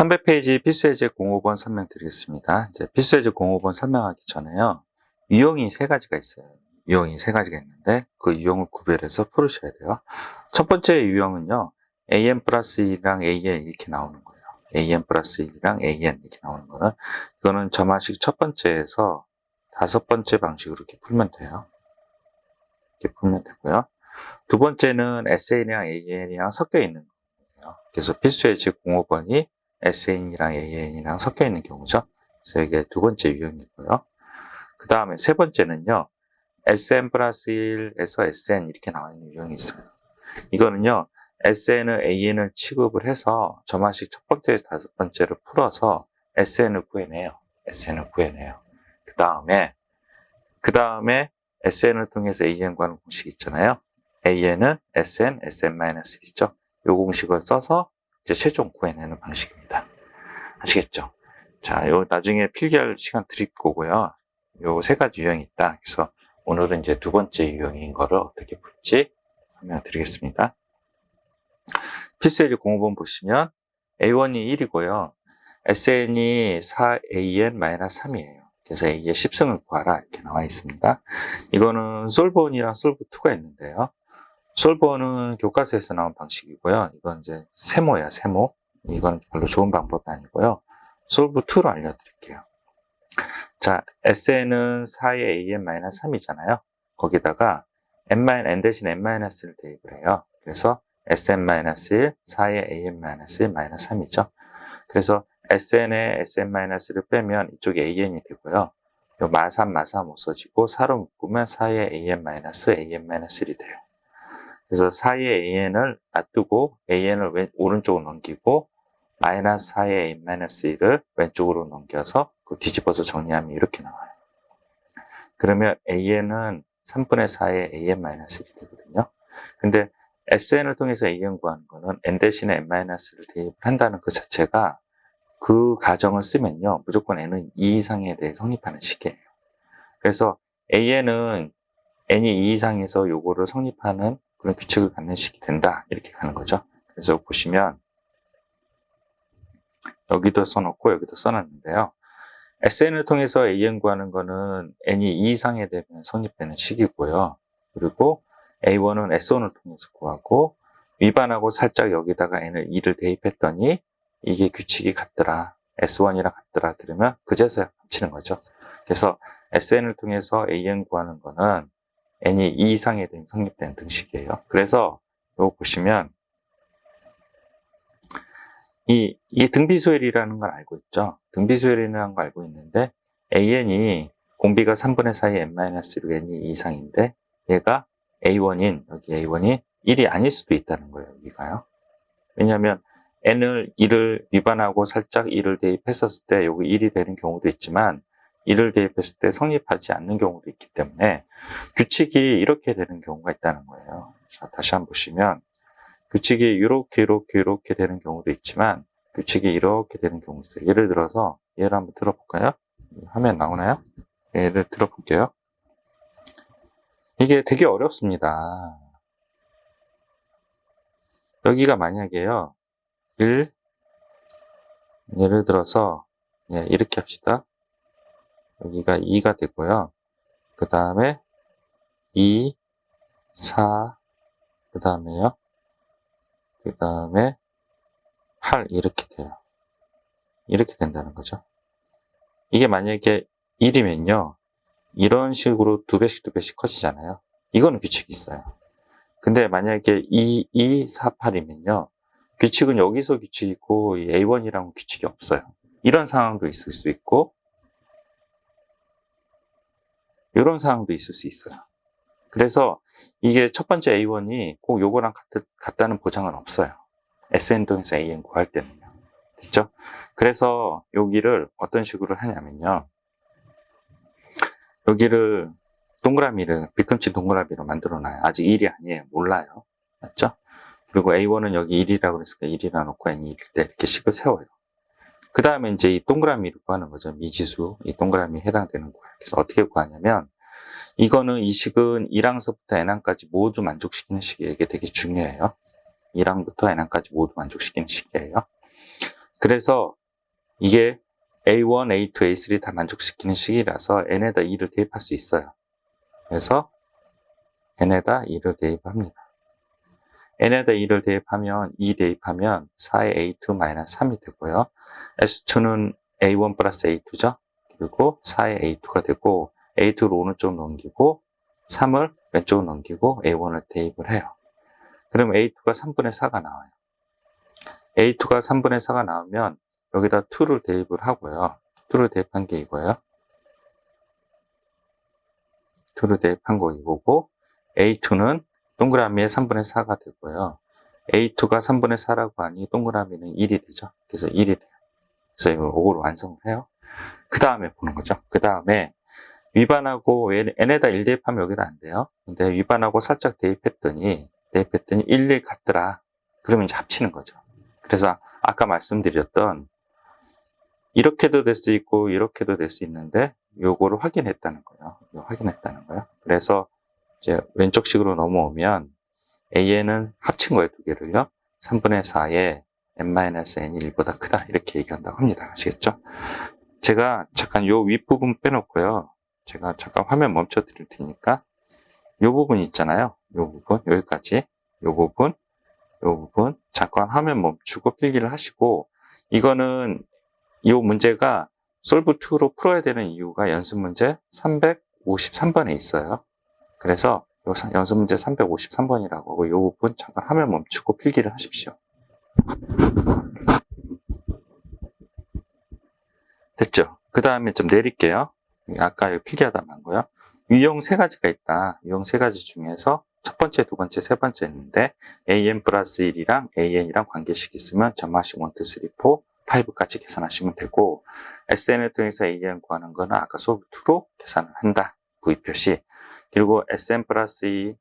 300페이지 필수예제 공업원 설명드리겠습니다. 이제 필수예제 공업원 설명하기 전에요. 유형이 세 가지가 있어요. 유형이 세 가지가 있는데 그 유형을 구별해서 풀으셔야 돼요. 첫 번째 유형은요. AN 플러스 1이랑 AN 이렇게 나오는 거예요. AN 플러스 1이랑 AN 이렇게 나오는 거는 이거는 점화식 첫 번째에서 다섯 번째 방식으로 이렇게 풀면 돼요. 이렇게 풀면 되고요. 두 번째는 SN이랑 AN이랑 섞여 있는 거예요. 그래서 필수예제 공업원이 SN이랑 AN이랑 섞여 있는 경우죠. 그래서 이게 두 번째 유형이고요. 그 다음에 세 번째는요. SN 플러스 1에서 SN 이렇게 나와 있는 유형이 있어요. 이거는요. SN을 AN을 취급을 해서 점화식 첫 번째에서 다섯 번째를 풀어서 SN을 구해내요. SN을 구해내요. 그 다음에 SN을 통해서 AN 구하는 공식이 있잖아요. AN은 SN, SN-1 있죠. 이 공식을 써서 이제 최종 구해내는 방식입니다. 아시겠죠? 자, 요 나중에 필기할 시간 드릴 거고요. 요 세 가지 유형이 있다. 그래서 오늘은 이제 두 번째 유형인 거를 어떻게 풀지 설명드리겠습니다. 필수예제 공업원 보시면 A1이 1이고요. SN이 4AN-3이에요. 그래서 A의 10승을 구하라 이렇게 나와 있습니다. 이거는 솔브1이랑 솔브2가 있는데요. 솔버는 교과서에서 나온 방식이고요. 이건 이제 세모야, 세모. 이건 별로 좋은 방법이 아니고요. 솔브2로 알려드릴게요. 자, SN은 4의 AN-3이잖아요. 거기다가 n 대신 n-를 대입을 해요. 그래서 SN-1, 4의 AN-1, 3이죠. 그래서 SN에 SN-를 빼면 이쪽에 AN이 되고요. 요 마삼 없어지고 4로 묶으면 4의 AN-1이 돼요. 그래서 4의 AN을 놔두고 AN을 오른쪽으로 넘기고 마이너스 4의 AN-1을 왼쪽으로 넘겨서 뒤집어서 정리하면 이렇게 나와요. 그러면 AN은 3분의 4의 AN-1이 되거든요. 근데 SN을 통해서 AN 구하는 거는 N 대신에 N-를 대입을 한다는 그 자체가 그 가정을 쓰면요. 무조건 N은 2 이상에 대해 성립하는 식이에요. 그래서 AN은 N이 2 이상에서 요거를 성립하는 그런 규칙을 갖는 식이 된다. 이렇게 가는 거죠. 그래서 보시면 여기도 써놓고 여기도 써놨는데요. SN을 통해서 AN 구하는 거는 N이 2 이상에 되면 성립되는 식이고요. 그리고 A1은 S1을 통해서 구하고 위반하고 살짝 여기다가 N을 2를 대입했더니 이게 규칙이 같더라. S1이랑 같더라. 그러면 그제서야 합치는 거죠. 그래서 SN을 통해서 AN 구하는 거는 N이 2 이상에 되면 성립되는 등식이에요. 그래서 이거 보시면 이 등비소열이라는 걸 알고 있죠. 등비소열이라는 걸 알고 있는데 AN이 공비가 3분의 4의 n-1로 N이 2 이상인데 얘가 A1인 여기 A1이 1이 아닐 수도 있다는 거예요. 여기가요. 왜냐하면 N을 1을 위반하고 살짝 1을 대입했었을 때 여기 1이 되는 경우도 있지만 1을 대입했을 때 성립하지 않는 경우도 있기 때문에 규칙이 이렇게 되는 경우가 있다는 거예요. 자, 다시 한번 보시면 규칙이 이렇게 되는 경우도 있지만 규칙이 이렇게 되는 경우도 있어요. 예를 들어서 얘를 한번 들어볼까요? 화면 나오나요? 얘를 들어볼게요. 이게 되게 어렵습니다. 여기가 만약에요. 예를 들어서 이렇게 합시다. 여기가 2가 되고요. 그 다음에 2, 4, 그 다음에요. 그 다음에 8 이렇게 돼요. 이렇게 된다는 거죠. 이게 만약에 1이면요. 이런 식으로 두 배씩 커지잖아요. 이거는 규칙이 있어요. 근데 만약에 2, 2, 4, 8이면요. 규칙은 여기서 규칙이 있고 A1이라는 규칙이 없어요. 이런 상황도 있을 수 있고 이런 상황도 있을 수 있어요. 그래서 이게 첫 번째 A1이 꼭 요거랑 같다는 보장은 없어요. SN 통해서 AN 구할 때는요. 됐죠? 그래서 여기를 어떤 식으로 하냐면요. 여기를 뒤꿈치 동그라미로 만들어놔요. 아직 1이 아니에요. 몰라요. 맞죠? 그리고 A1은 여기 1이라고 그랬으니까 1이라 놓고 N이 1일 때 이렇게 식을 세워요. 그 다음에 이제 이 동그라미를 구하는 거죠. 미지수. 이 동그라미에 해당되는 거예요. 그래서 어떻게 구하냐면 이거는 이 식은 1항서부터 N항까지 모두 만족시키는 식이에요. 이게 되게 중요해요. 1항부터 N항까지 모두 만족시키는 식이에요. 그래서 이게 A1, A2, A3 다 만족시키는 식이라서 n에다 2를 대입할 수 있어요. 그래서 n에다 2를 대입합니다. n에다 2를 대입하면 2 대입하면 4의 A2 3이 되고요. S2는 A1 플러스 A2죠. 그리고 4의 A2가 되고 A2를 오른쪽 넘기고 3을 왼쪽으로 넘기고 A1을 대입을 해요. 그럼 A2가 3분의 4가 나와요. A2가 3분의 4가 나오면 여기다 2를 대입을 하고요. 2를 대입한 게 이거예요. 2를 대입한 거 이거고 A2는 동그라미에 3분의 4가 되고요. A2가 3분의 4라고 하니 동그라미는 1이 되죠. 그래서 1이 돼요. 그래서 이거 5를 완성을 해요. 그 다음에 보는 거죠. 그 다음에 위반하고 n에다 1 대입하면 여기다 안 돼요. 근데 위반하고 살짝 대입했더니 1, 1 같더라. 그러면 이제 합치는 거죠. 그래서 아까 말씀드렸던 이렇게도 될 수 있고 이렇게도 될 수 있는데 요거를 확인했다는 거예요. 확인했다는 거예요. 그래서 이제 왼쪽식으로 넘어오면 AN은 합친 거예요. 두 개를요. 3분의 4에 n-n이 1보다 크다. 이렇게 얘기한다고 합니다. 아시겠죠? 제가 잠깐 요 윗부분 빼놓고요. 제가 잠깐 화면 멈춰 드릴 테니까 요 부분 있잖아요. 요 부분 여기까지 요 부분 잠깐 화면 멈추고 필기를 하시고 이거는 이 문제가 솔브2로 풀어야 되는 이유가 연습 문제 353번에 있어요. 그래서 연습 문제 353번이라고 하고 이 부분 잠깐 화면 멈추고 필기를 하십시오. 됐죠? 그 다음에 좀 내릴게요. 아까 필기하다 말고요. 유형 세 가지가 있다. 유형 세 가지 중에서 첫 번째, 두 번째, 세 번째 있는데 AN 플러스 1이랑 AN이랑 관계식 있으면 점화식 1, 2, 3, 4, 5까지 계산하시면 되고 SN을 통해서 AN 구하는 거는 아까 솔브2로 계산을 한다. V 표시. 그리고 SN 플러스 2,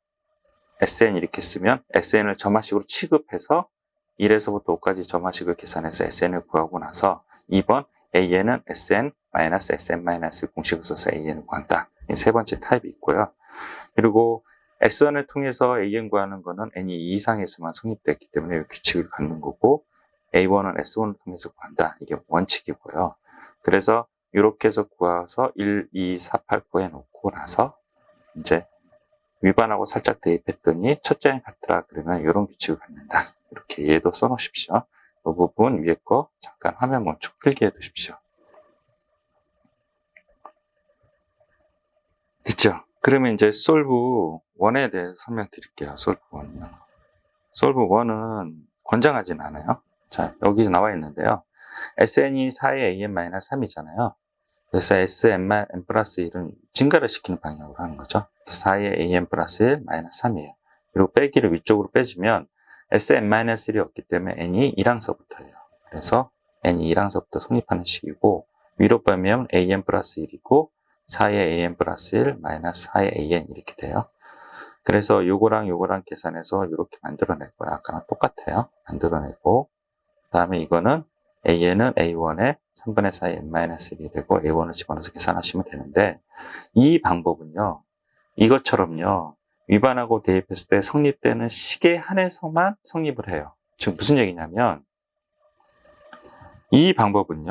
SN 이렇게 쓰면 SN을 점화식으로 취급해서 1에서부터 5까지 점화식을 계산해서 SN을 구하고 나서 2번 AN은 SN 마이너스 SN 마이너스 공식을 써서 AN을 구한다. 이 세 번째 타입이 있고요. 그리고 S1을 통해서 AN 구하는 거는 N이 2 이상에서만 성립됐기 때문에 이 규칙을 갖는 거고 A1은 S1을 통해서 구한다. 이게 원칙이고요. 그래서 이렇게 해서 구해서 1, 2, 4, 8, 9에 놓고 나서 이제 위반하고 살짝 대입했더니 첫째는 같더라. 그러면 이런 규칙을 갖는다. 이렇게 얘도 써놓으십시오. 이 부분 위에 거 잠깐 화면 멈추고 필기해 두십시오. 됐죠? 그러면 이제 솔브 1에 대해서 설명드릴게요. 솔브 1이요. 솔브 1은 권장하진 않아요. 자, 여기 나와 있는데요. SN이 4의 AN-3이잖아요. 그래서 SN 플러스 1은 증가를 시키는 방향으로 하는 거죠. 4의 AN 플러스 1 마이너스 3이에요. 그리고 빼기를 위쪽으로 빼주면 SN-1이 없기 때문에 N이 1항서부터예요. 그래서 N이 1항서부터 성립하는 식이고 위로 빼면 AN 플러스 1이고 4의 AN 플러스 1 마이너스 4의 AN 이렇게 돼요. 그래서 요거랑 계산해서 이렇게 만들어내고요. 아까랑 똑같아요. 만들어내고 그 다음에 이거는 AN은 A1에 3분의 4의 n-1이 되고 A1을 집어넣어서 계산하시면 되는데 이 방법은요. 이것처럼요. 위반하고 대입했을 때 성립되는 식에 한해서만 성립을 해요. 지금 무슨 얘기냐면 이 방법은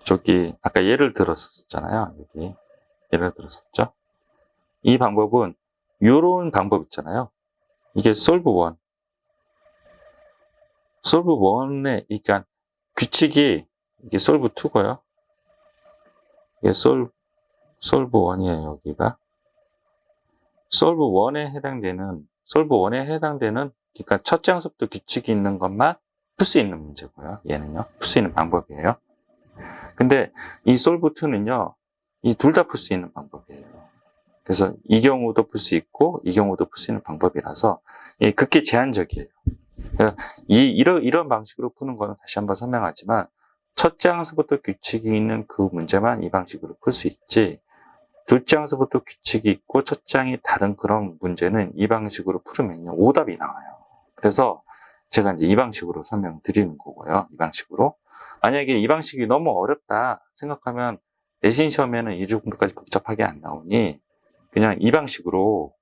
저기 아까 예를 들었었잖아요. 여기 예를 들었었죠. 이 방법은 요런 방법 있잖아요. 이게 솔브 1. 솔브 1에 그러니까 규칙이 이게 솔브 2고요. 이게 솔브 1이에요. 여기가 솔브 1에 해당되는 그러니까 첫째 항서부터 규칙이 있는 것만 풀 수 있는 문제고요. 얘는요. 풀 수 있는 방법이에요. 근데 이 솔브 2는요. 이 둘 다 풀 수 있는 방법이에요. 그래서 이 경우도 풀 수 있고 이 경우도 풀 수 있는 방법이라서 극히 제한적이에요. 이런 방식으로 푸는 거는 다시 한번 설명하지만 첫째 항서부터 규칙이 있는 그 문제만 이 방식으로 풀 수 있지 둘째 항서부터 규칙이 있고 첫째 항이 다른 그런 문제는 이 방식으로 풀으면요 오답이 나와요. 그래서 제가 이제 이 방식으로 설명드리는 거고요. 이 방식으로 만약에 이 방식이 너무 어렵다 생각하면 내신 시험에는 이 정도까지 복잡하게 안 나오니 그냥 이 방식으로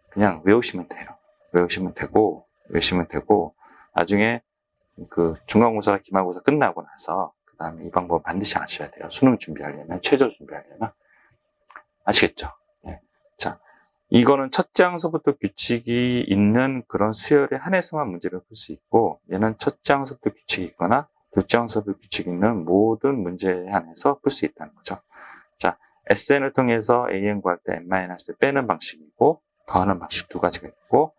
그냥 외우시면 돼요. 외우시면 되고 나중에 그 중간고사나 기말고사 끝나고 나서 그 다음에 이 방법 반드시 아셔야 돼요. 수능 준비하려면, 최저 준비하려면. 아시겠죠? 예. 자, 이거는 첫째 항서부터 규칙이 있는 그런 수열에 한해서만 문제를 풀 수 있고, 얘는 첫째 항서부터 규칙이 있거나 둘째 항서부터 규칙이 있는 모든 문제에 한해서 풀 수 있다는 거죠. 자, SN을 통해서 AN 구할 때 N-를 빼는 방식이고, 더하는 방식 두 가지가 있고,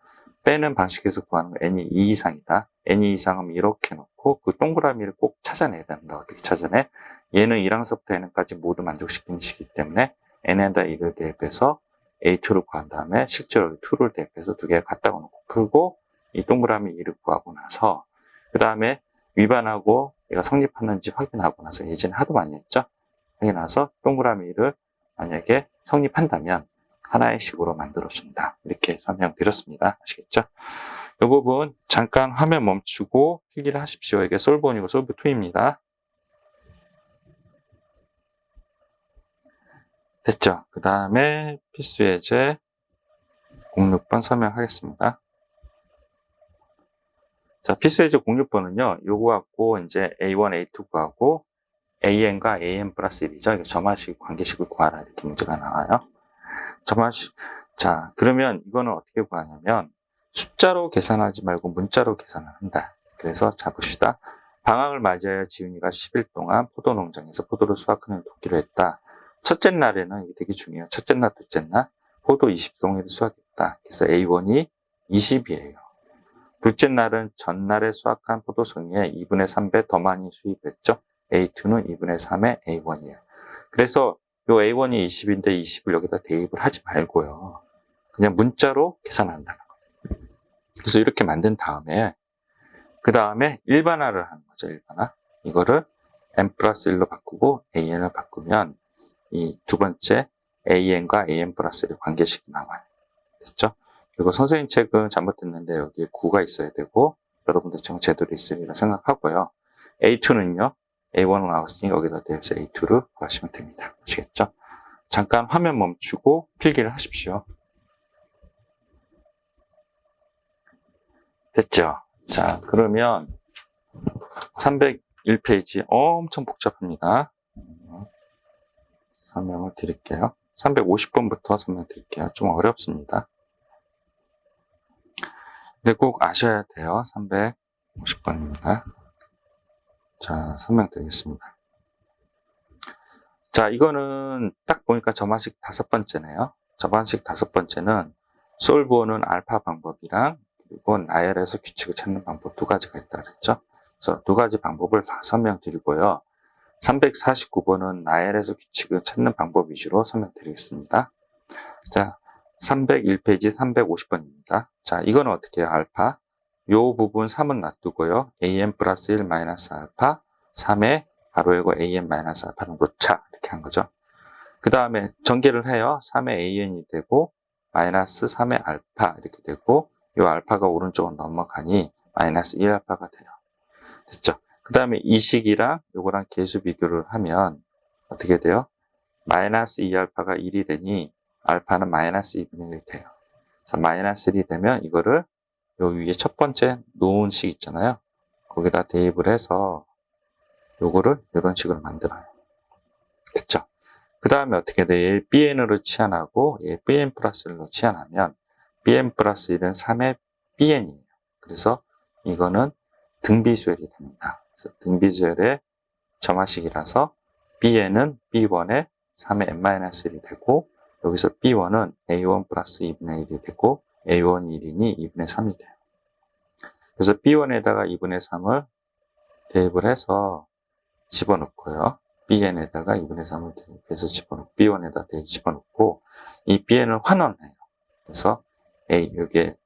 빼는 방식에서 구하는 거 N이 2 이상이다. N이 2 이상은 이렇게 놓고 그 동그라미를 꼭 찾아내야 된다. 어떻게 찾아내? 얘는 1항서부터 N까지 모두 만족시키는 식이기 때문에 N에다 1을 대입해서 A2를 구한 다음에 실제로 2를 대입해서 두 개를 갖다가 놓고 풀고 이 동그라미 2를 구하고 나서 그 다음에 위반하고 얘가 성립하는지 확인하고 나서 예전에 하도 많이 했죠. 확인해서 동그라미 1을 만약에 성립한다면 하나의 식으로 만들어준다. 이렇게 설명드렸습니다. 아시겠죠? 이 부분 잠깐 화면 멈추고 필기를 하십시오. 이게 솔브1이고 솔브2입니다. 됐죠? 그 다음에 필수 예제 06번 설명하겠습니다. 자, 필수 예제 06번은요, 요거 갖고 이제 A1, A2 구하고 AN과 AN 플러스 1이죠. 이게 점화식, 관계식을 구하라. 이렇게 문제가 나와요. 점화식. 자, 그러면 이거는 어떻게 구하냐면 숫자로 계산하지 말고 문자로 계산을 한다. 그래서 자, 봅시다. 방학을 맞이하여 지훈이가 10일 동안 포도 농장에서 포도를 수확하는 돕기로 했다. 첫째 날에는 이게 되게 중요해요. 첫째 날, 둘째 날 포도 20송이를 수확했다. 그래서 A1이 20이에요. 둘째 날은 전날에 수확한 포도송이의 2분의 3배 더 많이 수입했죠. A2는 2분의 3의 A1이에요. 그래서 요 A1이 20인데 20을 여기다 대입을 하지 말고요. 그냥 문자로 계산한다는 거예요. 그래서 이렇게 만든 다음에 그 다음에 일반화를 하는 거죠. 일반화. 이거를 n 플러스 1로 바꾸고 an을 바꾸면 이 두 번째 an과 an 플러스 1의 관계식이 나와요. 됐죠? 그리고 선생님 책은 잘못됐는데 여기에 9가 있어야 되고 여러분들 책 제대로 있으리라 생각하고요. A2는요. A1은 나왔으니 여기다 대입해서 A2를 구하시면 됩니다. 아시겠죠? 잠깐 화면 멈추고 필기를 하십시오. 됐죠? 자, 그러면 301페이지 엄청 복잡합니다. 설명을 드릴게요. 350번부터 설명드릴게요. 좀 어렵습니다. 근데 꼭 아셔야 돼요. 350번입니다. 자, 설명드리겠습니다. 자, 이거는 딱 보니까 점화식 5번째네요. 점화식 5번째는 솔브어는 알파 방법이랑 그리고 나열해서 규칙을 찾는 방법 두 가지가 있다 그랬죠. 그래서 두 가지 방법을 다 설명드리고요. 349번은 나열해서 규칙을 찾는 방법 위주로 설명드리겠습니다. 자, 301페이지 350번입니다. 자, 이거는 어떻게 해요? 알파. 요 부분 3은 놔두고요. an 플러스 1 마이너스 알파 3에 바로 이거 an 마이너스 알파를 놓자. 이렇게 한 거죠. 그 다음에 전개를 해요. 3에 an이 되고 마이너스 3에 알파 이렇게 되고 요 알파가 오른쪽으로 넘어가니 마이너스 2알파가 돼요. 됐죠? 그 다음에 이 식이랑 요거랑 계수 비교를 하면 어떻게 돼요? 마이너스 2알파가 1이 되니 알파는 마이너스 2분의 1이 돼요. 그래서 마이너스 1이 되면 이거를 요 위에 첫 번째 놓은 식 있잖아요. 거기다 대입을 해서 요거를 이런 식으로 만들어요. 됐죠? 그 다음에 어떻게 돼요? 얘 bn으로 치환하고 얘 bn 플러스 1로 치환하면 bn 플러스 1은 3의 bn이에요. 그래서 이거는 등비수열이 됩니다. 그래서 등비수열의 점화식이라서 bn은 b1의 3의 n-1이 되고 여기서 b1은 a1 플러스 2분의 1이 되고 a1이 1이니 2분의 3이 돼요. 그래서 b1에다가 2분의 3을 대입을 해서 집어넣고요. bn에다가 2분의 3을 대입해서 집어넣고 b1에다 대입 집어넣고 이 bn을 환원해요. 그래서 여기에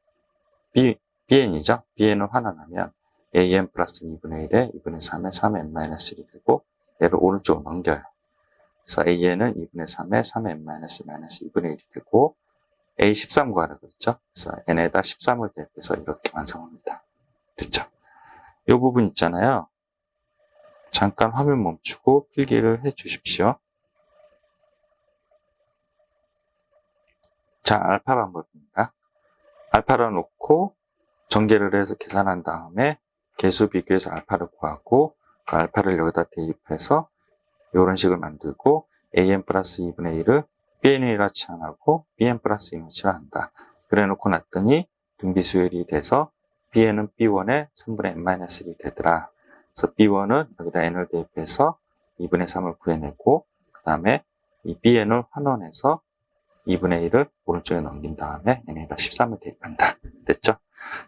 bn이죠. bn을 환원하면 an 플러스 2분의 1에 2분의 3에 3의 n-1이 되고 얘를 오른쪽으로 넘겨요. 그래서 an은 2분의 3에 3의 n-2분의 1이 되고 A13 구하라 그랬죠. 그래서 n에다 13을 대입해서 이렇게 완성합니다. 됐죠? 이 부분 있잖아요. 잠깐 화면 멈추고 필기를 해 주십시오. 자, 알파 방법입니다. 알파를 놓고 전개를 해서 계산한 다음에 개수 비교해서 알파를 구하고 그 알파를 여기다 대입해서 이런 식을 만들고 an 플러스 2분의 1을 bn이라 치환하고 bn 플러스 2를 치환한다. 그래 놓고 났더니 등비수열이 돼서 bn은 b1의 3분의 n-1이 되더라. 그래서 b1은 여기다 n을 대입해서 2분의 3을 구해내고 그 다음에 이 bn을 환원해서 2분의 1을 오른쪽에 넘긴 다음에 n에다 13을 대입한다. 됐죠?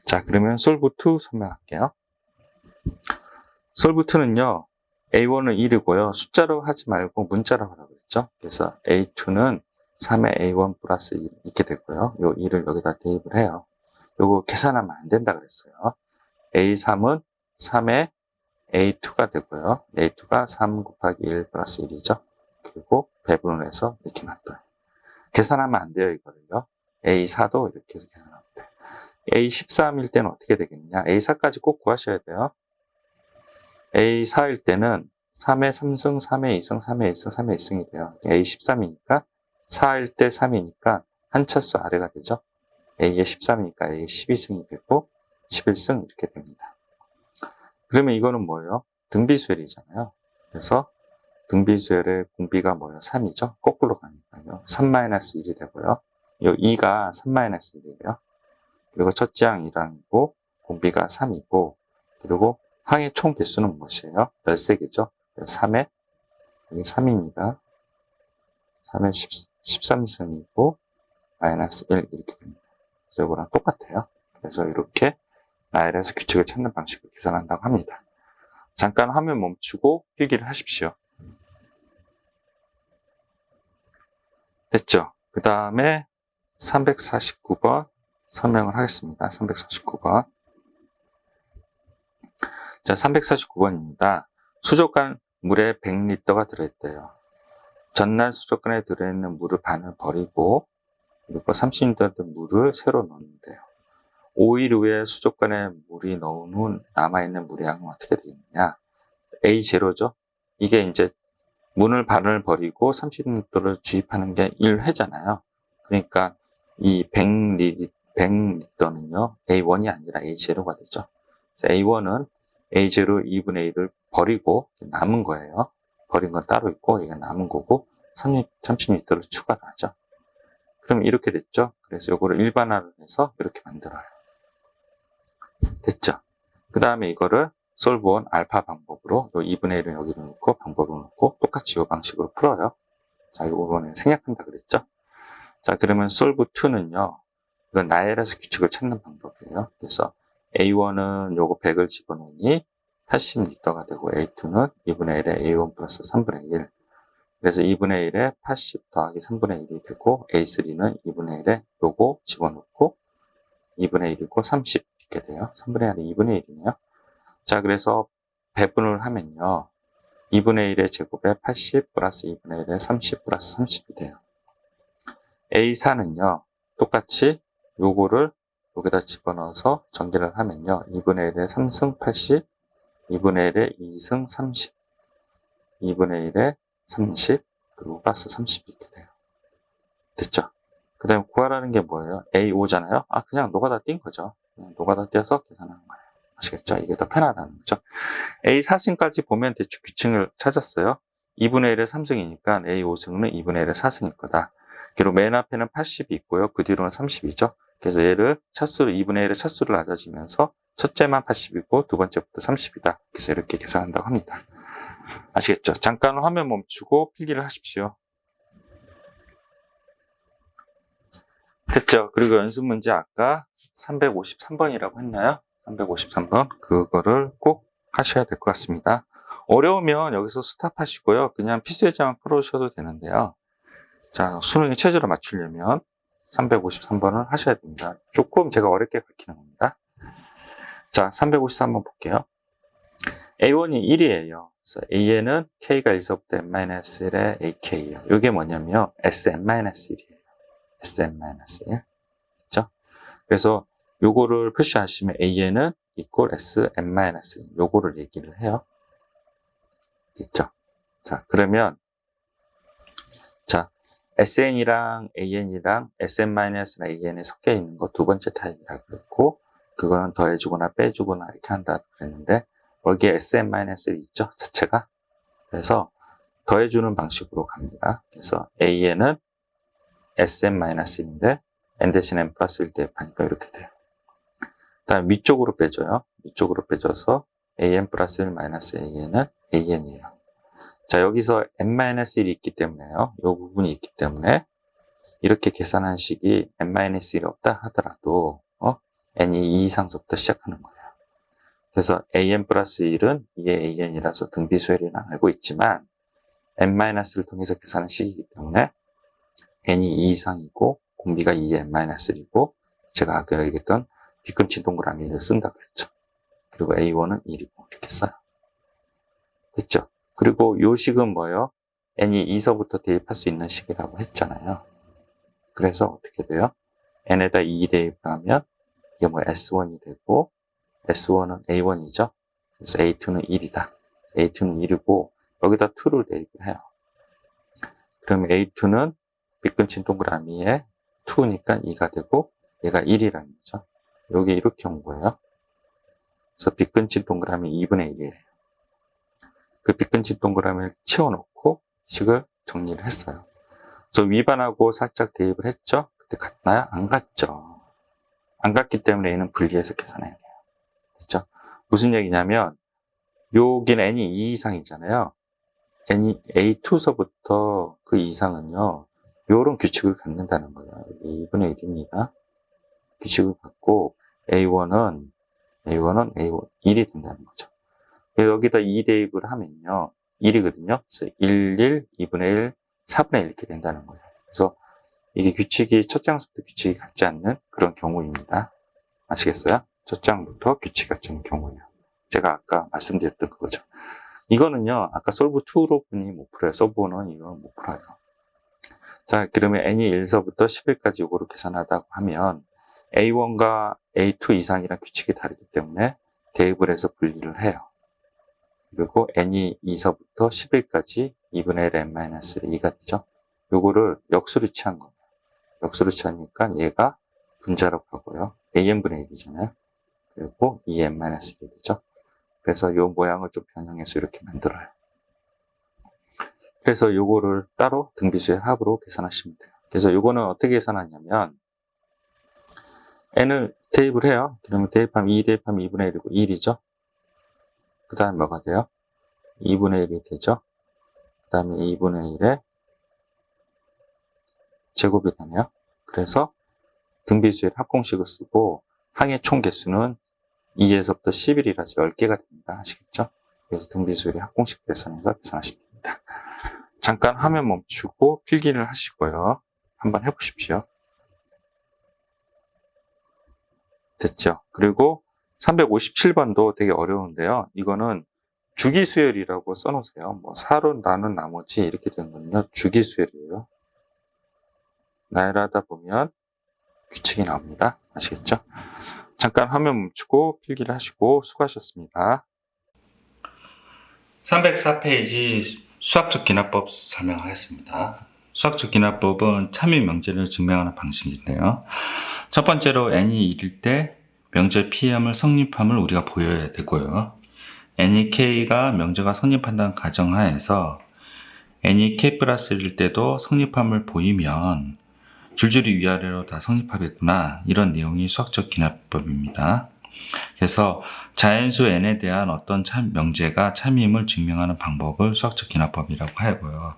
자, 그러면 솔브2 설명할게요. 솔브2는요, A1은 1이고요. 숫자로 하지 말고 문자로 하라고 그랬죠. 그래서 A2는 3의 A1 플러스 1 이렇게 되고요. 요 1을 여기다 대입을 해요. 요거 계산하면 안 된다 그랬어요. A3은 3의 A2가 되고요. A2가 3 곱하기 1 플러스 1이죠. 그리고 배분을 해서 이렇게 놔둬요. 계산하면 안 돼요, 이거를요. A4도 이렇게 해서 계산하면 돼요. A13일 때는 어떻게 되겠냐. A4까지 꼭 구하셔야 돼요. A4일 때는 3의 3승, 3의 2승, 3의 1승, 3의 1승이 돼요. A13이니까 4일 때 3이니까 한 차수 아래가 되죠. A의 13이니까 A의 12승이 되고 11승 이렇게 됩니다. 그러면 이거는 뭐예요? 등비수열이잖아요. 그래서 등비수열의 공비가 뭐예요? 3이죠. 거꾸로 가니까요. 3-1이 되고요. 이 2가 3-1이에요. 그리고 첫째 항 1항이고 공비가 3이고 그리고 항의 총 개수는 무엇이에요? 13개죠. 3의 여기 3입니다. 3의 13승이고 마이너스 1 이렇게 됩니다. 그래서 이거랑 똑같아요. 그래서 이렇게 나열해서 규칙을 찾는 방식을 계산한다고 합니다. 잠깐 화면 멈추고 필기를 하십시오. 됐죠? 그 다음에 349번 설명을 하겠습니다. 349번. 자, 349번입니다. 수족관 물에 100리터가 들어있대요. 전날 수족관에 들어있는 물을 반을 버리고 그리고 30리터 물을 새로 넣는데요. 5일 후에 수족관에 물이 넣은 후 남아있는 물의 양은 어떻게 되겠느냐. A0죠. 이게 이제 물을 반을 버리고 30리터를 주입하는 게 1회잖아요. 그러니까 이 100리터는요. A1이 아니라 A0가 되죠. 그래서 A1은 A0 2분의 1을 버리고 남은 거예요. 버린 건 따로 있고 이게 남은 거고 30리터를 추가하죠. 그럼 이렇게 됐죠. 그래서 이거를 일반화를 해서 이렇게 만들어요. 됐죠. 그 다음에 이거를 솔브원 알파 방법으로 요 2분의 1을 여기로 넣고 방법을 넣고 똑같이 이 방식으로 풀어요. 자, 이거는 생략한다 그랬죠. 자, 그러면 솔브2는요. 이건 나열해서 규칙을 찾는 방법이에요. 그래서 A1은 요거 100을 집어넣으니 80리터가 되고 A2는 2분의 1에 A1 플러스 3분의 1. 그래서 2분의 1에 80 더하기 3분의 1이 되고 A3는 2분의 1에 요거 집어넣고 2분의 1이고 30 이렇게 돼요. 3분의 1이 2분의 1이네요. 자, 그래서 배분을 하면요. 2분의 1의 제곱에 80 플러스 2분의 1에 30 플러스 30이 돼요. A4는요. 똑같이 요거를 여기다 집어넣어서 전개를 하면요. 2분의 1에 3승 80, 2분의 1에 2승 30, 2분의 1에 30, 그리고 플러스 30 이렇게 돼요. 됐죠? 그 다음에 구하라는 게 뭐예요? A5잖아요? 아, 그냥 노가다 띈 거죠. 그냥 노가다 띄어서 계산하는 거예요. 아시겠죠? 이게 더 편하다는 거죠. A4승까지 보면 대충 규칙을 찾았어요. 2분의 1에 3승이니까 A5승은 2분의 1에 4승일 거다. 그리고 맨 앞에는 80이 있고요. 그 뒤로는 30이죠. 그래서 얘를 차수를 2분의 1의 차수를 낮아지면서 첫째만 80이고 두 번째부터 30이다. 그래서 이렇게 계산한다고 합니다. 아시겠죠? 잠깐 화면 멈추고 필기를 하십시오. 됐죠? 그리고 연습 문제 아까 353번이라고 했나요? 353번. 그거를 꼭 하셔야 될 것 같습니다. 어려우면 여기서 스탑하시고요. 그냥 필수예제만 풀어주셔도 되는데요. 자, 수능에 최저로 맞추려면 353번을 하셔야 됩니다. 조금 제가 어렵게 가르치는 겁니다. 자, 353번 볼게요. A1이 1이에요. 그래서 AN은 K가 1서부터 n-1의 AK예요. 이게 뭐냐면 SN-1이에요. SN-1. 그렇죠? 그래서 요거를 표시하시면 AN은 equal SN-1. 요거를 얘기를 해요. 있죠? 자, 그러면 자, SN이랑 AN이랑 SN-AN이 섞여 있는 거 두 번째 타입이라고 했고, 그거는 더해주거나 빼주거나 이렇게 한다 그랬는데 여기에 SN-1 있죠, 자체가. 그래서 더해주는 방식으로 갑니다. 그래서 AN은 SN-1인데 N 대신 N 플러스 1 대입하니까 이렇게 돼요. 다음 위쪽으로 빼줘요. 위쪽으로 빼줘서 AN 플러스 1 마이너스 AN은 AN이에요. 자, 여기서 N-1이 있기 때문에요. 이 부분이 있기 때문에 이렇게 계산한 식이 N-1이 없다 하더라도 N이 2 이상서부터 시작하는 거예요. 그래서 AN 플러스 1은 2의 AN이라서 등비수열이는 알고 있지만 N-를 통해서 계산한 식이기 때문에 N이 2 이상이고 공비가 2의 N-1이고 제가 아까 얘기했던 빗근친 동그라미를 쓴다 그랬죠. 그리고 A1은 1이고 이렇게 써요. 됐죠? 그리고 요 식은 뭐예요? N이 2서부터 대입할 수 있는 식이라고 했잖아요. 그래서 어떻게 돼요? N에다 2 대입하면 이게 뭐 S1이 되고 S1은 A1이죠. 그래서 A2는 1이다. A2는 1이고 여기다 2를 대입을 해요. 그러면 A2는 빗근친 동그라미에 2니까 2가 되고 얘가 1이라는 거죠. 여기 이렇게 온 거예요. 그래서 빗근친 동그라미 2분의 1이에요. 그 빗근친 동그라미를 치워놓고 식을 정리를 했어요. 저 위반하고 살짝 대입을 했죠? 그때 같나요? 안 같죠. 안 같기 때문에 얘는 분리해서 계산해야 돼요. 그렇죠? 무슨 얘기냐면 여기는 N이 2 이상이잖아요. N이 A2서부터 그 이상은요. 요런 규칙을 갖는다는 거예요. 2분의 1입니다. 규칙을 갖고 A1은 1이 된다는 거죠. 여기다 2 대입을 하면요. 1이거든요. 그래서 1, 2분의 1, 4분의 1 이렇게 된다는 거예요. 그래서 이게 규칙이 첫 장부터 규칙이 같지 않는 그런 경우입니다. 아시겠어요? 첫 장부터 규칙이 같지 않는 경우예요. 제가 아까 말씀드렸던 그거죠. 이거는요, 아까 솔브 2로 분이 못 풀어요. 솔브는 이건 못 풀어요. 자, 그러면 n이 1서부터 10일까지 이거로 계산하다고 하면 A1과 A2 이상이랑 규칙이 다르기 때문에 대입을 해서 분리를 해요. 그리고 n이 2서부터 10일까지 2분의 1 n-2가 되죠. 요거를 역수로 취한 거예요. 역수로 취하니까 얘가 분자로 가고요. an분의 1이잖아요. 그리고 2n-1이 되죠. 그래서 요 모양을 좀 변형해서 이렇게 만들어요. 그래서 요거를 따로 등비수의 합으로 계산하시면 돼요. 그래서 요거는 어떻게 계산하냐면 n을 대입을 해요. 그러면 대입하면 2 대입하면 2분의 1이고 1이죠. 그 다음에 뭐가 돼요? 2분의 1이 되죠. 그 다음에 2분의 1의 제곱이 되네요. 그래서 등비수의 합공식을 쓰고 항의 총 개수는 2에서부터 11이라서 10개가 됩니다. 아시겠죠? 그래서 등비수의 합공식 계산해서 계산하시면 됩니다. 잠깐 화면 멈추고 필기를 하시고요. 한번 해보십시오. 됐죠? 그리고 357번도 되게 어려운데요. 이거는 주기수열이라고 써놓으세요. 뭐 4로 나눈 나머지 이렇게 된 거는요. 주기수열이에요. 나열하다 보면 규칙이 나옵니다. 아시겠죠? 잠깐 화면 멈추고 필기를 하시고 수고하셨습니다. 304페이지 수학적 기납법 설명하겠습니다. 수학적 기납법은 참여 명제를 증명하는 방식인데요. 첫 번째로 n이 1일 때 명제 PM을 성립함을 우리가 보여야 되고요. n이 k가 명제가 성립한다는 가정하에서 n이 k 플러스 1일 때도 성립함을 보이면 줄줄이 위아래로 다 성립하겠구나, 이런 내용이 수학적 기납법입니다. 그래서 자연수 n에 대한 어떤 명제가 참임을 증명하는 방법을 수학적 기납법이라고 하고요.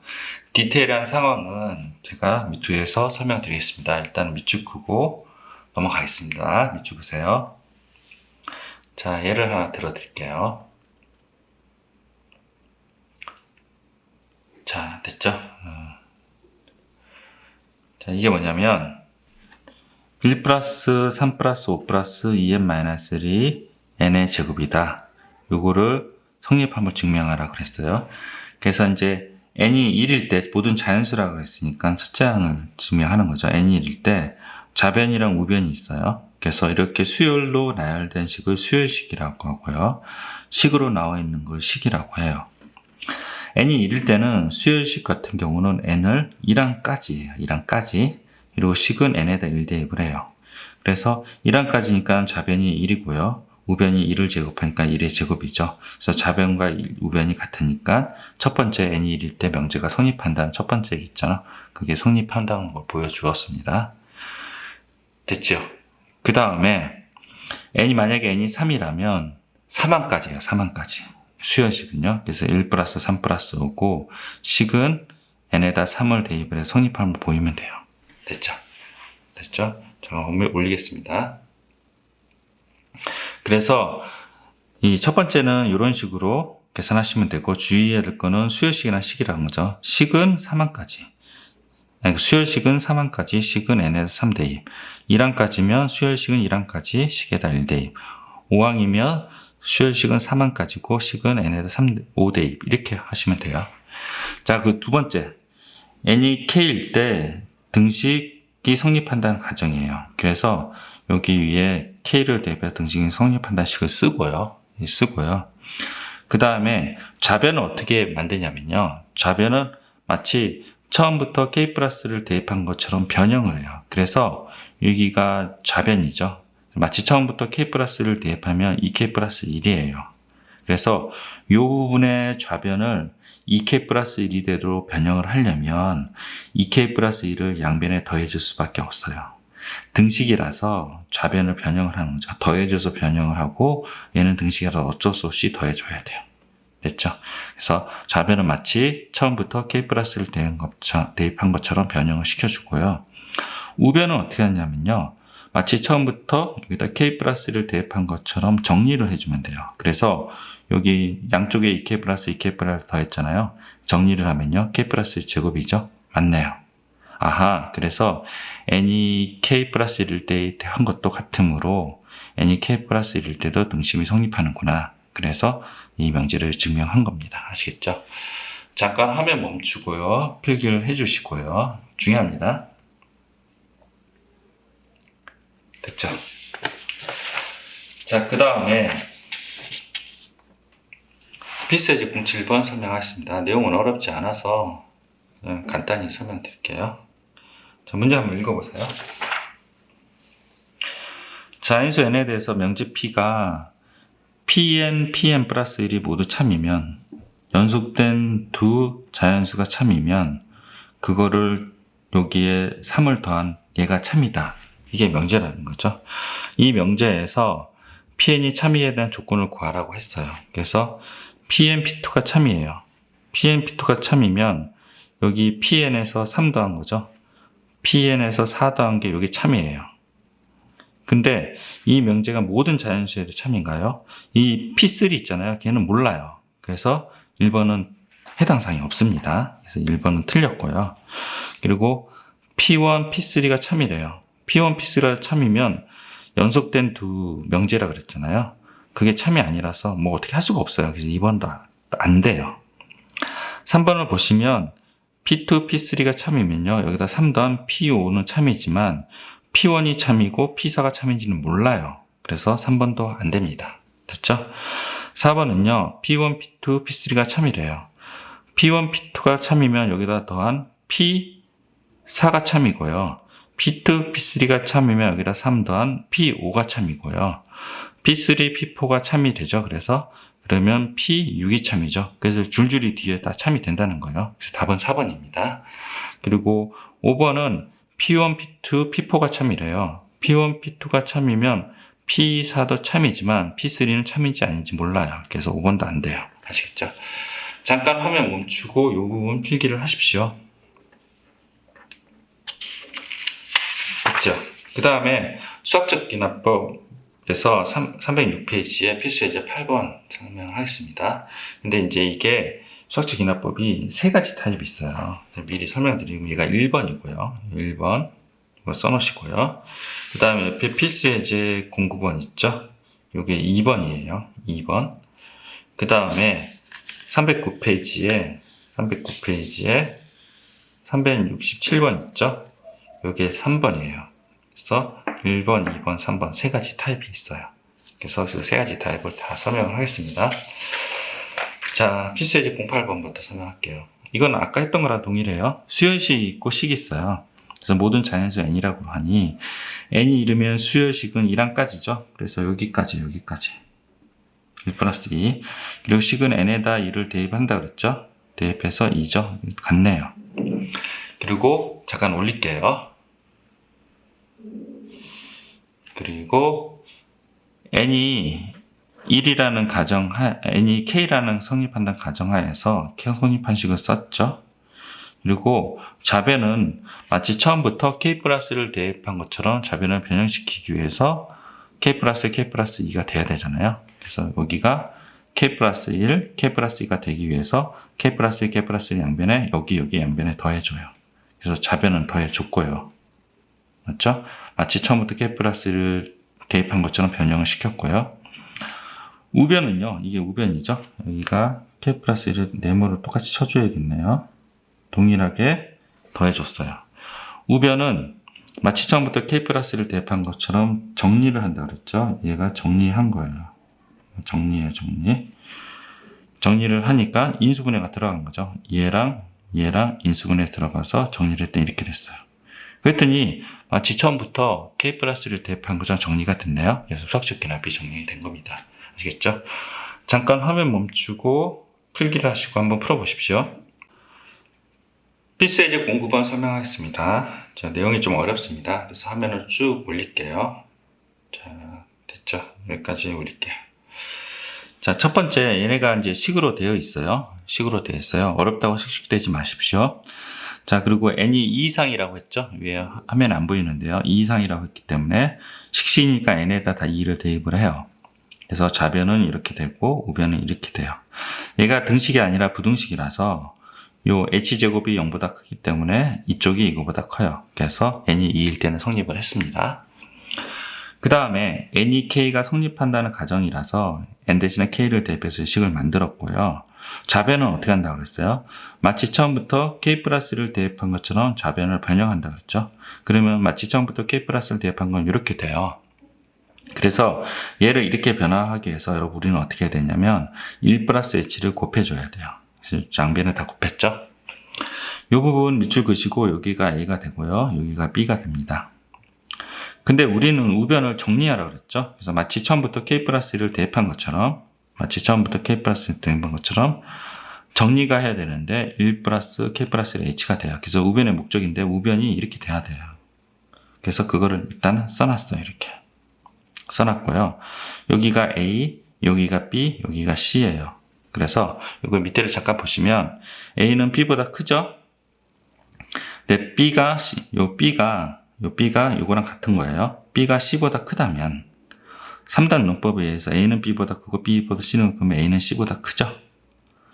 디테일한 상황은 제가 밑줄에서 설명드리겠습니다. 일단 밑줄 끄고 넘어가겠습니다. 밑줄 그세요. 자, 예를 하나 들어드릴게요. 자, 됐죠? 자, 이게 뭐냐면 1 플러스 3 플러스 5 플러스 2n-1이 n의 제곱이다. 요거를 성립함을 증명하라 그랬어요. 그래서 이제 n이 1일 때 모든 자연수라고 그랬으니까 첫째 항을 증명하는 거죠. n이 1일 때 좌변이랑 우변이 있어요. 그래서 이렇게 수열로 나열된 식을 수열식이라고 하고요. 식으로 나와 있는 걸 식이라고 해요. n이 1일 때는 수열식 같은 경우는 n을 1항까지예요. 1항까지. 그리고 식은 n에다 1대입을 해요. 그래서 1항까지니까 좌변이 1이고요. 우변이 1을 제곱하니까 1의 제곱이죠. 그래서 좌변과 우변이 같으니까 첫 번째 n이 1일 때 명제가 성립한다는 첫 번째 얘기 있잖아. 그게 성립한다는 걸 보여주었습니다. 됐죠? 그 다음에 n이 만약에 n이 3이라면 3항까지예요. 3항까지. 수열식은요. 그래서 1 플러스 3 플러스 5고 식은 n에다 3을 대입을 해서 성립하는 거 보이면 돼요. 됐죠? 됐죠? 자, 올리겠습니다. 그래서 이 첫 번째는 이런 식으로 계산하시면 되고 주의해야 될 거는 수열식이나 식이라는 거죠. 식은 3항까지. 수열식은 3항까지, 식은 n에다 3대입. 1항까지면 수열식은 1항까지, 식에다 1대입. 5항이면 수열식은 3항까지고, 식은 n에다 5대입. 이렇게 하시면 돼요. 자, 그 두 번째. n이 k일 때 등식이 성립한다는 가정이에요. 그래서 여기 위에 k를 대입해 등식이 성립한다는 식을 쓰고요. 그 다음에 좌변은 어떻게 만드냐면요. 좌변은 마치 처음부터 k 플러스를 대입한 것처럼 변형을 해요. 그래서 여기가 좌변이죠. 마치 처음부터 k 플러스를 대입하면 2k 플러스 1이에요. 그래서 이 부분의 좌변을 2k 플러스 1이 되도록 변형을 하려면 2k 플러스 1을 양변에 더해줄 수밖에 없어요. 등식이라서 좌변을 변형을 하는 거죠. 더해줘서 변형을 하고 얘는 등식이라서 어쩔 수 없이 더해줘야 돼요. 됐죠? 그래서 좌변은 마치 처음부터 k 플러스를 대입한 것처럼 변형을 시켜주고요. 우변은 어떻게 하냐면요. 마치 처음부터 여기다 k 플러스를 대입한 것처럼 정리를 해주면 돼요. 그래서 여기 양쪽에 2k 플러스 2k 플러스 더했잖아요. 정리를 하면요. k 플러스 제곱이죠. 맞네요. 아하, 그래서 n이 k 플러스 1일 때 한 것도 같으므로 n이 k 플러스 1일 때도 등식이 성립하는구나. 그래서 이 명제를 증명한 겁니다. 아시겠죠? 잠깐 화면 멈추고요. 필기를 해주시고요. 중요합니다. 됐죠? 자, 그 다음에 필수예제 07번 설명하겠습니다. 내용은 어렵지 않아서 그냥 간단히 설명드릴게요. 자, 문제 한번 읽어보세요. 자연수 n에 대해서 명제 p가 pn, pn 플러스 1이 모두 참이면 연속된 두 자연수가 참이면 그거를 여기에 3을 더한 얘가 참이다. 이게 명제라는 거죠. 이 명제에서 pn이 참이에 대한 조건을 구하라고 했어요. 그래서 pn, p2가 참이에요. pn, p2가 참이면 여기 pn에서 3 더한 거죠. pn에서 4 더한 게 여기 참이에요. 근데 이 명제가 모든 자연수에도 참인가요? 이 p3 있잖아요. 걔는 몰라요. 그래서 1번은 해당 사항이 없습니다. 그래서 1번은 틀렸고요. 그리고 p1, p3가 참이래요. p1, p3가 참이면 연속된 두 명제라 그랬잖아요. 그게 참이 아니라서 뭐 어떻게 할 수가 없어요. 그래서 2번도 안 돼요. 3번을 보시면 p2, p3가 참이면요. 여기다 3 더한 p5는 참이지만 p1이 참이고 p4가 참인지는 몰라요. 그래서 3번도 안 됩니다. 됐죠? 4번은요. p1, p2, p3가 참이래요. p1, p2가 참이면 여기다 더한 p4가 참이고요. p2, p3가 참이면 여기다 3 더한 p5가 참이고요. p3, p4가 참이 되죠. 그래서 그러면 p6이 참이죠. 그래서 줄줄이 뒤에 다 참이 된다는 거예요. 그래서 답은 4번입니다. 그리고 5번은 p1, p2, p4가 참이래요. p1, p2가 참이면 p4도 참이지만 p3는 참인지 아닌지 몰라요. 그래서 5번도 안 돼요. 아시겠죠? 잠깐 화면 멈추고 이 부분 필기를 하십시오. 됐죠? 그 다음에 수학적 기납법에서 306페이지에 필수예제 8번 설명하겠습니다. 근데 이제 이게 수학적 기납법이 세 가지 타입이 있어요. 미리 설명드리면 얘가 1번이고요. 1번 이거 써놓으시고요. 그 다음에 옆에 필수예제 09번 있죠? 이게 2번이에요. 2번. 그 다음에 309페이지에 367번 있죠? 이게 3번이에요. 그래서 1번, 2번, 3번 세 가지 타입이 있어요. 그래서 그 세 가지 타입을 다 설명을 하겠습니다. 자, 필수예제 08번부터 설명할게요. 이건 아까 했던 거랑 동일해요. 수열식이 있고 식이 있어요. 그래서 모든 자연수 n이라고 하니 n이 이르면 수요식은 2랑까지죠. 그래서 여기까지 1 플러스 2. 그리고 식은 n에다 2를 대입한다 그랬죠. 대입해서 2죠. 같네요. 그리고 잠깐 올릴게요. 그리고 n이 1이라는 n이 k라는 성립한다는 가정하에서 성립한식을 썼죠. 그리고 좌변은 마치 처음부터 k 플러스를 대입한 것처럼 좌변을 변형시키기 위해서 k 플러스 2가 돼야 되잖아요. 그래서 여기가 k 플러스 1, k 플러스 2가 되기 위해서 k 플러스 1, k 플러스 1 양변에 여기 양변에 더해줘요. 그래서 좌변은 더해줬고요. 맞죠? 마치 처음부터 k 플러스를 대입한 것처럼 변형을 시켰고요. 우변은요, 이게 우변이죠. 여기가 k 플러스 1을 네모로 똑같이 쳐줘야겠네요. 동일하게 더해줬어요. 우변은 마치 처음부터 k 플러스 1을 대입한 것처럼 정리를 한다 그랬죠. 얘가 정리한 거예요. 정리예요, 정리. 정리를 하니까 인수분해가 들어간 거죠. 얘랑 인수분해 들어가서 정리를 했더니 이렇게 됐어요. 그랬더니 마치 처음부터 k 플러스를 대입한 것처럼 정리가 됐네요. 그래서 수학적 기납이 정리가 된 겁니다. 아시겠죠? 잠깐 화면 멈추고 필기를 하시고 한번 풀어보십시오. 필수예제 공부번 설명하겠습니다. 자, 내용이 좀 어렵습니다. 그래서 화면을 쭉 올릴게요. 자, 됐죠? 여기까지 올릴게요. 자, 첫 번째, 얘네가 이제 식으로 되어 있어요. 식으로 되어 있어요. 어렵다고 식식되지 마십시오. 자, 그리고 n이 2 이상이라고 했죠? 위에 화면에 안 보이는데요. 2 이상이라고 했기 때문에 식식이니까 n에다 다 2를 대입을 해요. 그래서 좌변은 이렇게 되고 우변은 이렇게 돼요. 얘가 등식이 아니라 부등식이라서 요 h제곱이 0보다 크기 때문에 이쪽이 이거보다 커요. 그래서 n이 2일 때는 성립을 했습니다. 그 다음에 n이 k가 성립한다는 가정이라서 n 대신에 k를 대입해서 식을 만들었고요. 좌변은 어떻게 한다고 그랬어요? 마치 처음부터 k 플러스를 대입한 것처럼 좌변을 변형한다고 그랬죠. 그러면 마치 처음부터 k 플러스를 대입한 건 이렇게 돼요. 그래서 얘를 이렇게 변화하기 위해서 여러분 우리는 어떻게 해야 되냐면 1 플러스 h를 곱해줘야 돼요. 그래서 양변을 다 곱했죠. 이 부분 밑줄 그시고 여기가 a가 되고요. 여기가 b가 됩니다. 근데 우리는 우변을 정리하라고 그랬죠. 그래서 마치 처음부터 k 플러스 1을 대입한 것처럼 정리가 해야 되는데 1 플러스 k 플러스 1 h가 돼요. 그래서 우변의 목적인데 우변이 이렇게 돼야 돼요. 그래서 그거를 일단 써놨어요. 이렇게 써놨고요. 여기가 a, 여기가 b, 여기가 c예요. 그래서 이걸 밑에를 잠깐 보시면 a는 b보다 크죠? 근데 b가 c, b가 요거랑 같은 거예요. b가 c보다 크다면 3단 논법에 의해서 a는 b보다 크고 b보다 c는 크면 a는 c보다 크죠.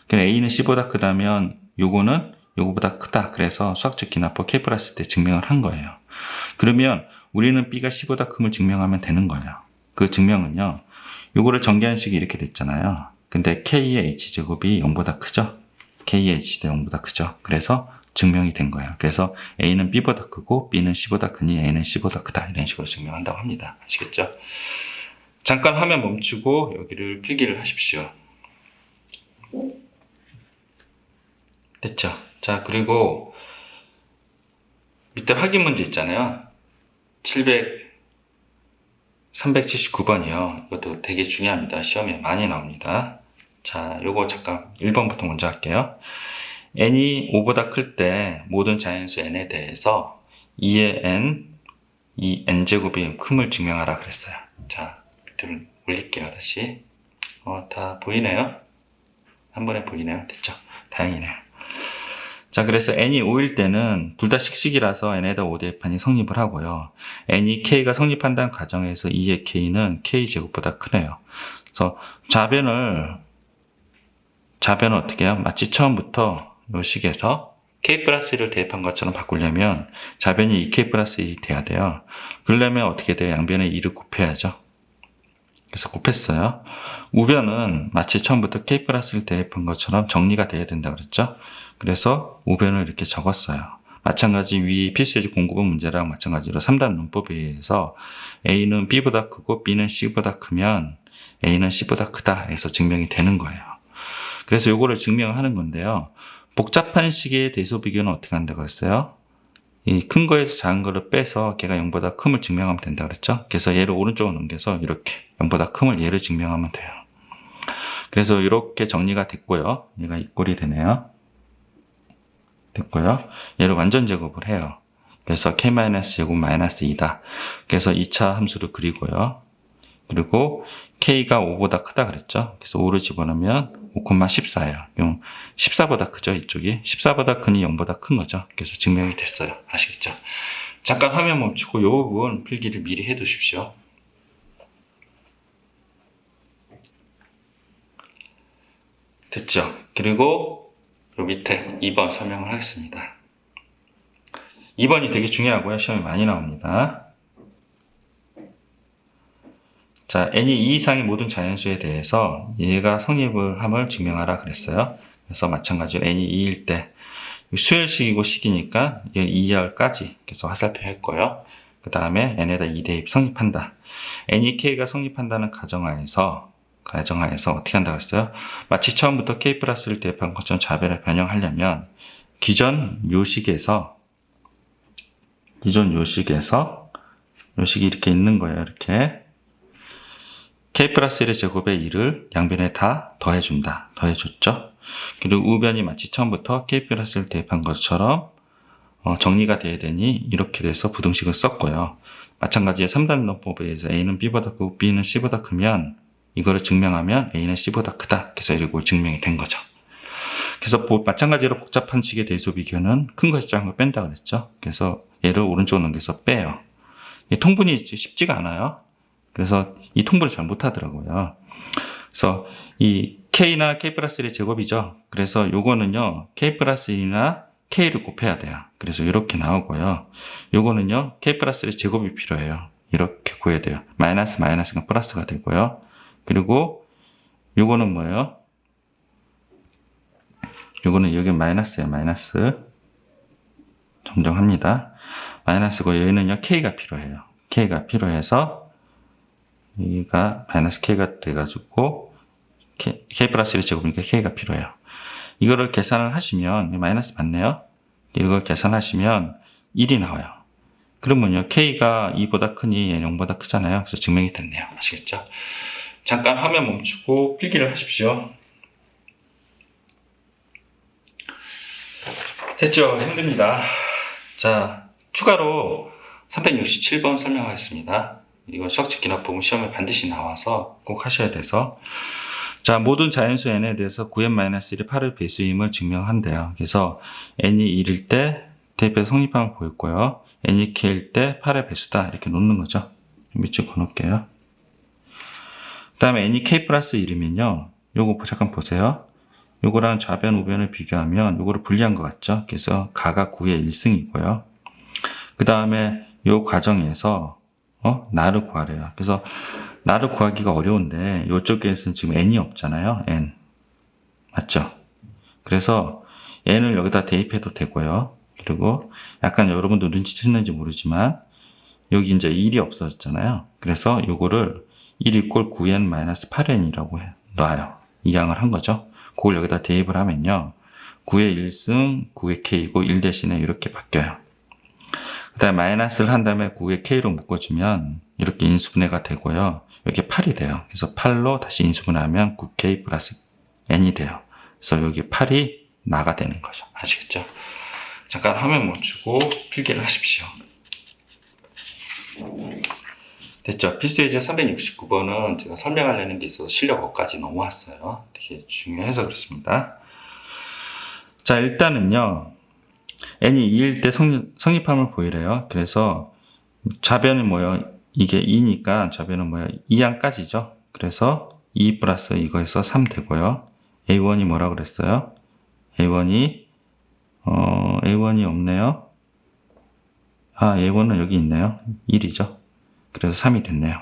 그러니까 a는 c보다 크다면 요거는 요거보다 크다. 그래서 수학적 기납법 k 플러스 때 증명을 한 거예요. 그러면 우리는 b가 c보다 큼을 증명하면 되는 거예요. 그 증명은요. 요거를 전개하는 식이 이렇게 됐잖아요. 근데 k의 h제곱이 0보다 크죠. k의 h도 0보다 크죠. 그래서 증명이 된 거예요. 그래서 a는 b보다 크고 b는 c보다 크니 a는 c보다 크다. 이런 식으로 증명한다고 합니다. 아시겠죠? 잠깐 화면 멈추고 여기를 필기를 하십시오. 됐죠? 자, 그리고 밑에 확인 문제 있잖아요. 379번이요. 이것도 되게 중요합니다. 시험에 많이 나옵니다. 자, 요거 잠깐 1번부터 먼저 할게요. n이 5보다 클 때 모든 자연수 n에 대해서 2의 n, 이 n제곱이 큼을 증명하라 그랬어요. 자, 밑을 올릴게요. 다시. 다 보이네요? 한 번에 보이네요. 됐죠? 다행이네요. 자, 그래서 n이 5일 때는 둘 다 식식이라서 n에다 5 대입하니 성립을 하고요. n이 k가 성립한다는 가정에서 2의 k는 k제곱보다 크네요. 그래서 좌변을 어떻게 해요? 마치 처음부터 이 식에서 k 플러스 1을 대입한 것처럼 바꾸려면 좌변이 2k 플러스 1이 돼야 돼요. 그러려면 어떻게 돼요? 양변에 2를 곱해야죠. 그래서 곱했어요. 우변은 마치 처음부터 k 플러스를 대입한 것처럼 정리가 돼야 된다 그랬죠. 그래서 우변을 이렇게 적었어요. 마찬가지 위 필수예제 공부본 문제랑 마찬가지로 3단 논법에 의해서 a는 b보다 크고 b는 c보다 크면 a는 c보다 크다 해서 증명이 되는 거예요. 그래서 요거를 증명하는 건데요. 복잡한 식의 대소 비교는 어떻게 한다고 했어요? 이 큰 거에서 작은 거를 빼서 걔가 0보다 큼을 증명하면 된다 그랬죠. 그래서 얘를 오른쪽으로 넘겨서 이렇게 0보다 큼을 얘를 증명하면 돼요. 그래서 이렇게 정리가 됐고요. 얘가 이 꼴이 되네요. 됐고요. 얘를 완전 제곱을 해요. 그래서 k-제곱 마이너스 2다. 그래서 2차 함수를 그리고요. 그리고 k가 5보다 크다 그랬죠. 그래서 5를 집어넣으면 5,14예요. 14보다 크죠, 이쪽이. 14보다 크니 0보다 큰 거죠. 그래서 증명이 됐어요. 아시겠죠? 잠깐 화면 멈추고 이 부분 필기를 미리 해 두십시오. 됐죠? 그리고 요 밑에 2번 설명을 하겠습니다. 2번이 되게 중요하고요. 시험에 많이 나옵니다. 자, n이 2 이상의 모든 자연수에 대해서 얘가 성립을 함을 증명하라 그랬어요. 그래서 마찬가지로 n이 2일 때 수열식이고 식이니까 2열까지 그래서 화살표 했고요. 그 다음에 n에다 2 대입 성립한다. n이 k가 성립한다는 가정하에서 어떻게 한다고 했어요? 마치 처음부터 k 플러스를 대입한 것처럼 좌변을 변형하려면 기존 요식에서 요식이 이렇게 있는 거예요. 이렇게 k 플러스 1의 제곱의 1을 양변에 다 더해준다. 더해줬죠. 그리고 우변이 마치 처음부터 k 플러스 1을 대입한 것처럼 정리가 돼야 되니 이렇게 돼서 부등식을 썼고요. 마찬가지로 3단원법에 의해서 a는 b보다 크고 b는 c보다 크면 이거를 증명하면 a는 c보다 크다. 그래서 이러고 증명이 된 거죠. 그래서 마찬가지로 복잡한 식의 대소 비교는 큰 것이 작은 걸 뺀다 그랬죠. 그래서 얘를 오른쪽으로 넘겨서 빼요. 이 통분이 쉽지가 않아요. 그래서 이 통분을 잘 못하더라고요. 그래서 이 k나 k 플러스 1의 제곱이죠. 그래서 요거는요 k 플러스 1이나 k를 곱해야 돼요. 그래서 이렇게 나오고요. 요거는요 k 플러스 1의 제곱이 필요해요. 이렇게 구해야 돼요. 마이너스가 플러스가 되고요. 그리고 요거는 뭐예요? 요거는 여기 마이너스예요. 마이너스 정정합니다. 마이너스고 여기는요 k가 필요해요. k가 필요해서 여기가 마이너스 k가 돼가지고 k 플러스 1의 제곱이니까 k가 필요해요. 이거를 계산을 하시면 마이너스 맞네요. 이걸 계산하시면 1이 나와요. 그러면요 k가 2보다 크니 0보다 크잖아요. 그래서 증명이 됐네요. 아시겠죠? 잠깐 화면 멈추고 필기를 하십시오. 됐죠? 힘듭니다. 자, 추가로 367번 설명하겠습니다. 이건 수학적 기납부분 시험에 반드시 나와서 꼭 하셔야 돼서. 자, 모든 자연수 n에 대해서 9n-1이 8의 배수임을 증명한대요. 그래서 n이 1일 때 대입해서 성립함을 보였고요. n이 k일 때 8의 배수다. 이렇게 놓는 거죠. 밑줄 그어놓을게요. 그 다음에 n이 k 플러스 1이면요. 요거 잠깐 보세요. 요거랑 좌변, 우변을 비교하면 요거를 분리한 것 같죠? 그래서 가가 9의 1승이고요. 그 다음에 요 과정에서 나를 구하래요. 그래서 나를 구하기가 어려운데 요쪽에서는 지금 n이 없잖아요. n. 맞죠? 그래서 n을 여기다 대입해도 되고요. 그리고 약간 여러분도 눈치챘는지 모르지만 여기 이제 1이 없어졌잖아요. 그래서 요거를 1 이꼴 9n-8n이라고 놔요. 이항을 한 거죠. 그걸 여기다 대입을 하면요. 9의 1승, 9의 k이고 1 대신에 이렇게 바뀌어요. 그 다음에 마이너스를 한 다음에 9의 k로 묶어주면 이렇게 인수분해가 되고요. 이렇게 8이 돼요. 그래서 8로 다시 인수분해하면 9k 플러스 n이 돼요. 그래서 여기 8이 나가 되는 거죠. 아시겠죠? 잠깐 화면 멈추고 필기를 하십시오. 됐죠? 필수 예제 369번은 제가 설명하려는 게 있어서 실력어까지 넘어왔어요. 되게 중요해서 그렇습니다. 자, 일단은요. n이 2일 때 성립함을 보이래요. 그래서 좌변은 뭐예요? 이게 2니까 좌변은 뭐예요? 2항까지죠. 그래서 2 플러스 이거에서 3 되고요. a1이 뭐라 그랬어요? a1이 없네요. a1은 여기 있네요. 1이죠. 그래서 3이 됐네요.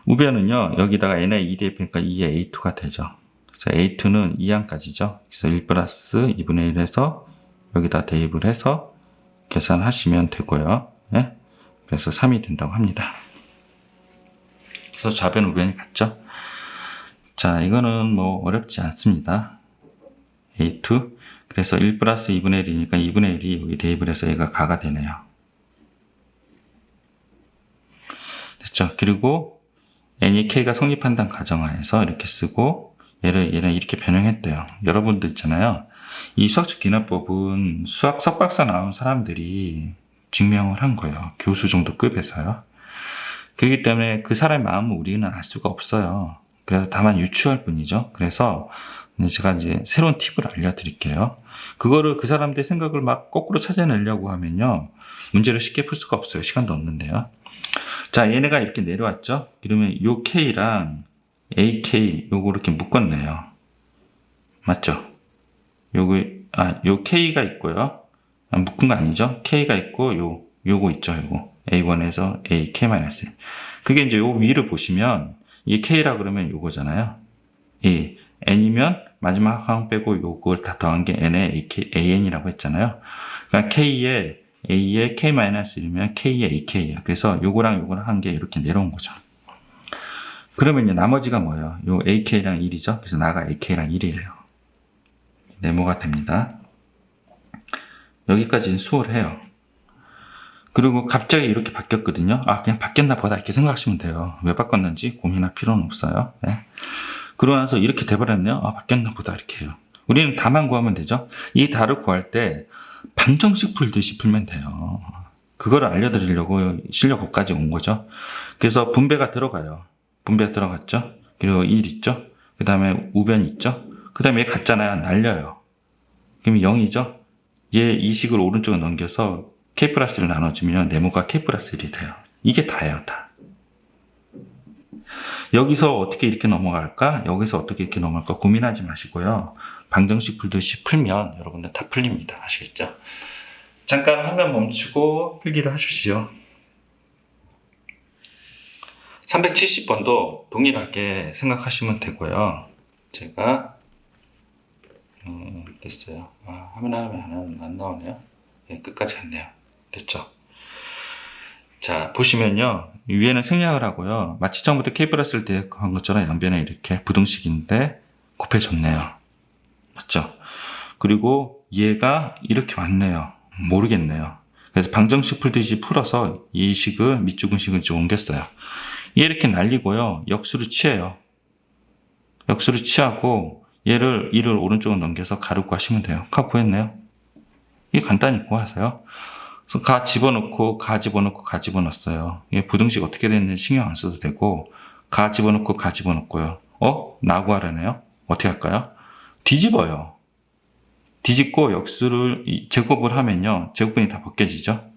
우변은요. 여기다가 n에 2 대입하니까 2의 a2가 되죠. 그래서 a2는 2항까지죠. 그래서 1 플러스 2분의 1에서 여기다 대입을 해서 계산하시면 되고요. 네? 그래서 3이 된다고 합니다. 그래서 좌변 우변이 같죠. 자, 이거는 뭐 어렵지 않습니다. A2. 그래서 1 플러스 2분의 1이니까 2분의 1이 여기 대입을 해서 얘가 가가 되네요. 됐죠? 그리고 n이 k가 성립한다는 가정하에서 이렇게 쓰고 얘는 이렇게 변형했대요. 여러분들 있잖아요. 이 수학적 기납법은 수학 석박사 나온 사람들이 증명을 한 거예요. 교수 정도 급에서요. 그렇기 때문에 그 사람의 마음을 우리는 알 수가 없어요. 그래서 다만 유추할 뿐이죠. 그래서 제가 이제 새로운 팁을 알려드릴게요. 그거를 그 사람들의 생각을 막 거꾸로 찾아내려고 하면요. 문제를 쉽게 풀 수가 없어요. 시간도 없는데요. 자, 얘네가 이렇게 내려왔죠? 그러면 요 K랑 AK 요거 이렇게 묶었네요. 맞죠? 요 K가 있고요. 묶은 거 아니죠? K가 있고 요거 있죠? 요거 A1에서 A, K-1. 그게 이제 요 위를 보시면 이게 K라 그러면 요거잖아요. 이 N이면 마지막 항 빼고 요걸 다 더한 게 N의 AN이라고 했잖아요. 그러니까 K에 A에 K-1이면 K에 AK예요. 그래서 요거랑 한 게 이렇게 내려온 거죠. 그러면 이제 나머지가 뭐예요? 요 AK랑 1이죠. 그래서 나가 AK랑 1이에요. 네모가 됩니다. 여기까지는 수월해요. 그리고 갑자기 이렇게 바뀌었거든요. 그냥 바뀌었나 보다 이렇게 생각하시면 돼요. 왜 바꿨는지 고민할 필요는 없어요. 네. 그러고 나서 이렇게 돼버렸네요. 바뀌었나 보다 이렇게 해요. 우리는 다만 구하면 되죠. 이 다를 구할 때 방정식 풀듯이 풀면 돼요. 그걸 알려드리려고 실력고까지 온 거죠. 그래서 분배가 들어가요. 분배 들어갔죠. 그리고 1 있죠. 그 다음에 우변 있죠. 그 다음에 얘 같잖아요. 날려요. 그럼 0이죠. 얘 이 식을 오른쪽으로 넘겨서 K 플러스를 나눠주면 네모가 K 플러스 1이 돼요. 이게 다예요. 다. 여기서 어떻게 이렇게 넘어갈까? 여기서 어떻게 이렇게 넘어갈까? 고민하지 마시고요. 방정식 풀듯이 풀면 여러분들 다 풀립니다. 아시겠죠? 잠깐 화면 멈추고 필기를 하십시오. 370번도 동일하게 생각하시면 되고요. 제가 됐어요. 화면 하나는 안 나오네요. 네, 끝까지 갔네요. 됐죠? 자, 보시면요. 위에는 생략을 하고요. 마치 처음부터 K 플러스를 대입한 것처럼 양변에 이렇게 부등식인데 곱해줬네요. 맞죠? 그리고 얘가 이렇게 왔네요. 모르겠네요. 그래서 방정식 풀듯이 풀어서 이 식을 밑주근식을 좀 옮겼어요. 얘 이렇게 날리고요. 역수를 취해요. 역수를 취하고 얘를 1을 오른쪽으로 넘겨서 가로 구하시면 돼요. 가 구했네요. 이게 간단히 구하세요. 그래서 가 집어넣고 가 집어넣고 가 집어넣었어요. 이게 부등식 어떻게 됐는지 신경 안 써도 되고 가 집어넣고 가 집어넣고요. 나 구하라네요. 어떻게 할까요? 뒤집어요. 뒤집고 역수를 제곱을 하면요. 제곱근이 다 벗겨지죠.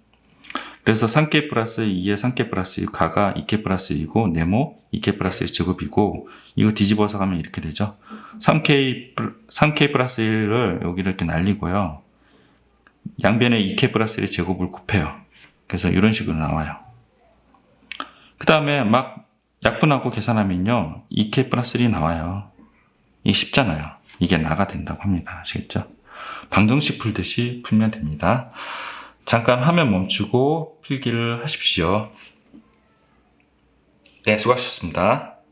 그래서 3K 플러스 2에 3K 플러스 2 가가 2K 플러스 2고 네모 2K 플러스 1 제곱이고 이거 뒤집어서 가면 이렇게 되죠. 3K 플러스 1을 여기를 이렇게 날리고요. 양변에 2K 플러스 1의 제곱을 곱해요. 그래서 이런 식으로 나와요. 그 다음에 막 약분하고 계산하면요. 2K 플러스 1이 나와요. 이게 쉽잖아요. 이게 나가 된다고 합니다. 아시겠죠? 방정식 풀듯이 풀면 됩니다. 잠깐 화면 멈추고 필기를 하십시오. 네, 수고하셨습니다.